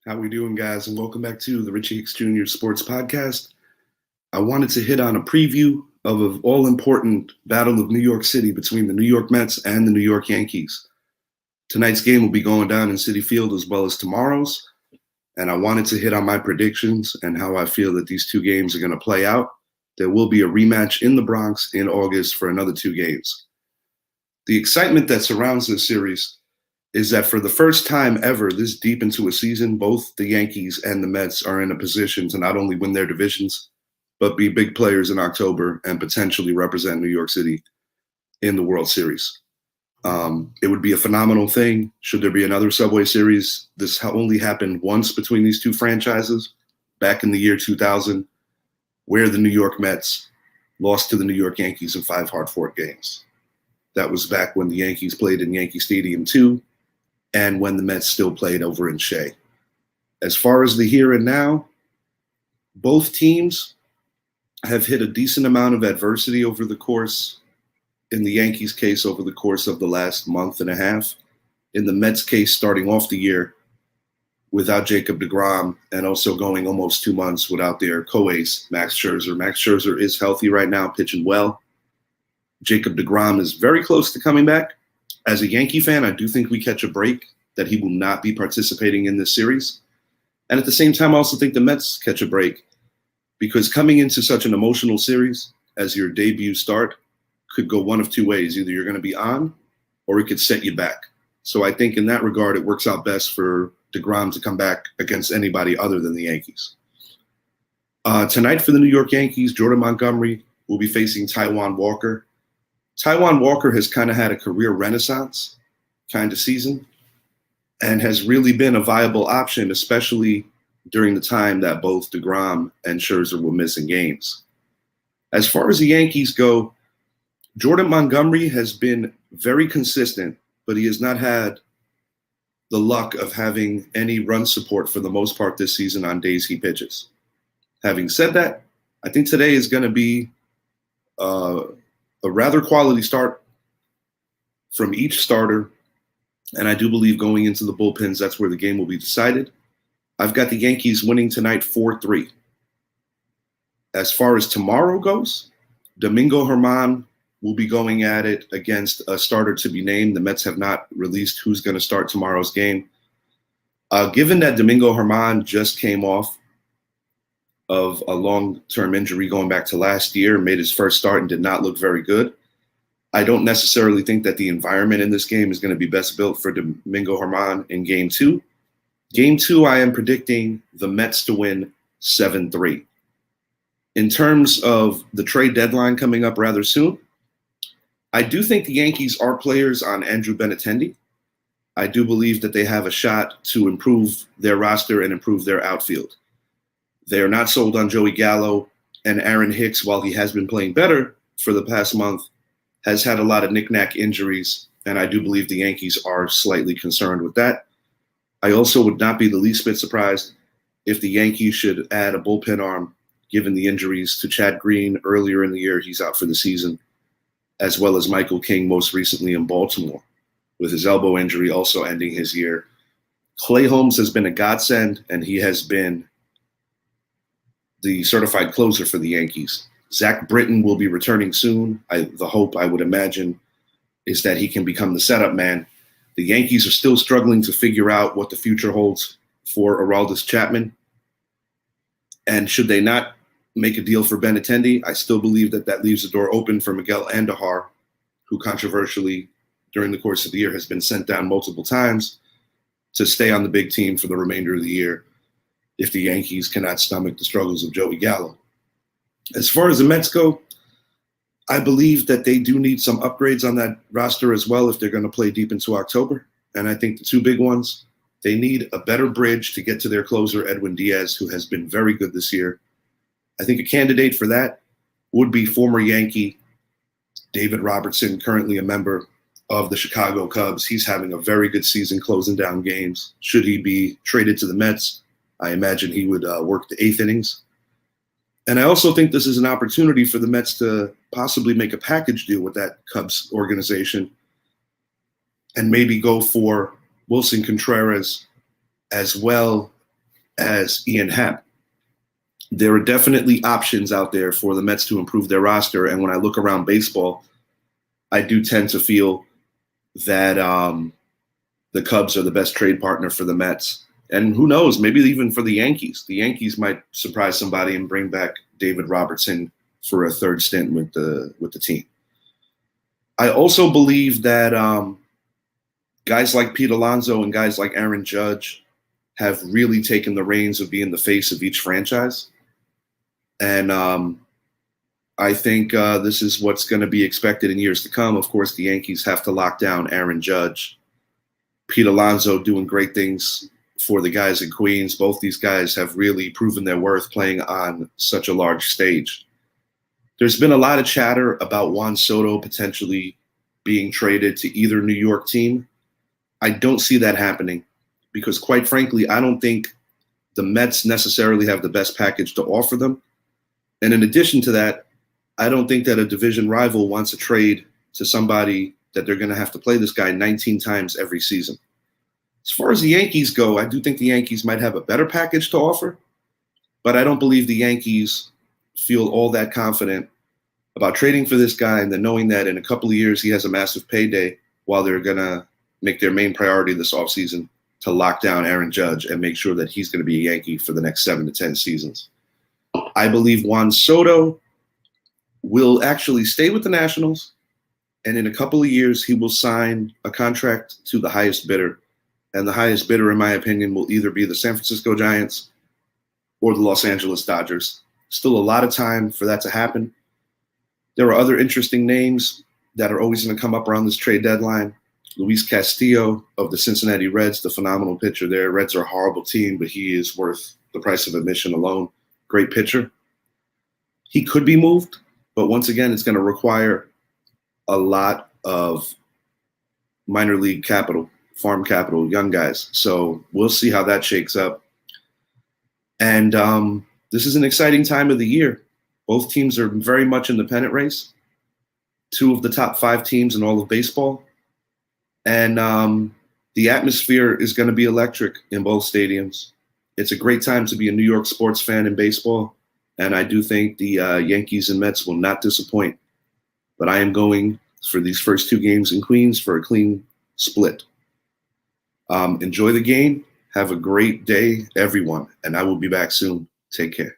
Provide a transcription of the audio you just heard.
How we doing, guys? And welcome back to the Richie Hicks Jr. Sports Podcast. I wanted to hit on a preview of an all-important battle of New York City between the New York Mets and the New York Yankees. Tonight's game will be going down in Citi Field as well as tomorrow's, and I wanted to hit on my predictions and how I feel that these two games are going to play out. There will be a rematch in the Bronx in August for another two games. The excitement that surrounds this series is that for the first time ever this deep into a season, both the Yankees and the Mets are in a position to not only win their divisions, but be big players in October and potentially represent New York City in the World Series. It would be a phenomenal thing. Should there be another Subway Series? This only happened once between these two franchises back in the year 2000, where the New York Mets lost to the New York Yankees in 5 hard-fought games. That was back when the Yankees played in Yankee Stadium 2 and when the Mets still played over in Shea. As far as the here and now, both teams have hit a decent amount of adversity over the course, in the Yankees' case, over the course of the last month and a half. In the Mets' case, starting off the year without Jacob deGrom and also going almost 2 months without their co-ace, Max Scherzer. Max Scherzer is healthy right now, pitching well. Jacob deGrom is very close to coming back. As a Yankee fan, I do think we catch a break that he will not be participating in this series. And at the same time, I also think the Mets catch a break because coming into such an emotional series as your debut start could go one of two ways. Either you're going to be on or it could set you back. So I think in that regard, it works out best for deGrom to come back against anybody other than the Yankees. Tonight for the New York Yankees, Jordan Montgomery will be facing Taijuan Walker. Taijuan Walker has kind of had a career renaissance kind of season and has really been a viable option, especially during the time that both deGrom and Scherzer were missing games. As far as the Yankees go, Jordan Montgomery has been very consistent, but he has not had the luck of having any run support for the most part this season on days he pitches. Having said that, I think today is going to be a rather quality start from each starter, and I do believe going into the bullpens, that's where the game will be decided. I've got the Yankees winning tonight 4-3. As far as tomorrow goes, Domingo Germán will be going at it against a starter to be named. The Mets have not released who's going to start tomorrow's game. Given that Domingo Germán just came off of a long-term injury going back to last year, made his first start and did not look very good, I don't necessarily think that the environment in this game is going to be best built for Domingo Germán in Game 2. Game 2, I am predicting the Mets to win 7-3. In terms of the trade deadline coming up rather soon, I do think the Yankees are players on Andrew Benintendi. I do believe that they have a shot to improve their roster and improve their outfield. They are not sold on Joey Gallo, and Aaron Hicks, while he has been playing better for the past month, has had a lot of knick-knack injuries, and I do believe the Yankees are slightly concerned with that. I also would not be the least bit surprised if the Yankees should add a bullpen arm, given the injuries to Chad Green earlier in the year. He's out for the season, as well as Michael King most recently in Baltimore, with his elbow injury also ending his year. Clay Holmes has been a godsend, and he has been the certified closer for the Yankees. Zach Britton will be returning soon. The hope, I would imagine, is that he can become the setup man. The Yankees are still struggling to figure out what the future holds for Aroldis Chapman. And should they not make a deal for Benintendi, I still believe that that leaves the door open for Miguel Andujar, who controversially during the course of the year has been sent down multiple times, to stay on the big team for the remainder of the year if the Yankees cannot stomach the struggles of Joey Gallo. As far as the Mets go, I believe that they do need some upgrades on that roster as well if they're going to play deep into October. And I think the two big ones, they need a better bridge to get to their closer, Edwin Diaz, who has been very good this year. I think a candidate for that would be former Yankee David Robertson, currently a member of the Chicago Cubs. He's having a very good season closing down games. Should he be traded to the Mets, I imagine he would work the 8th innings. And I also think this is an opportunity for the Mets to possibly make a package deal with that Cubs organization and maybe go for Wilson Contreras as well as Ian Happ. There are definitely options out there for the Mets to improve their roster. And when I look around baseball, I do tend to feel that the Cubs are the best trade partner for the Mets. And who knows, maybe even for the Yankees. The Yankees might surprise somebody and bring back David Robertson for a third stint with the team. I also believe that guys like Pete Alonso and guys like Aaron Judge have really taken the reins of being the face of each franchise. And I think this is what's going to be expected in years to come. Of course, the Yankees have to lock down Aaron Judge. Pete Alonso doing great things for the guys in Queens. Both these guys have really proven their worth playing on such a large stage. There's been a lot of chatter about Juan Soto potentially being traded to either New York team. I don't see that happening because, quite frankly, I don't think the Mets necessarily have the best package to offer them. And in addition to that, I don't think that a division rival wants a trade to somebody that they're going to have to play this guy 19 times every season. As far as the Yankees go, I do think the Yankees might have a better package to offer, but I don't believe the Yankees feel all that confident about trading for this guy and then knowing that in a couple of years he has a massive payday while they're going to make their main priority this offseason to lock down Aaron Judge and make sure that he's going to be a Yankee for the next 7 to 10 seasons. I believe Juan Soto will actually stay with the Nationals, and in a couple of years he will sign a contract to the highest bidder. And the highest bidder, in my opinion, will either be the San Francisco Giants or the Los Angeles Dodgers. Still a lot of time for that to happen. There are other interesting names that are always going to come up around this trade deadline. Luis Castillo of the Cincinnati Reds, the phenomenal pitcher there. Reds are a horrible team, but he is worth the price of admission alone. Great pitcher. He could be moved, but once again, it's going to require a lot of minor league capital, farm capital, young guys. So we'll see how that shakes up. And this is an exciting time of the year. Both teams are very much in the pennant race. 2 of the top 5 teams in all of baseball. And the atmosphere is going to be electric in both stadiums. It's a great time to be a New York sports fan in baseball. And I do think the Yankees and Mets will not disappoint. But I am going for these first 2 games in Queens for a clean split. Enjoy the game. Have a great day, everyone. And I will be back soon. Take care.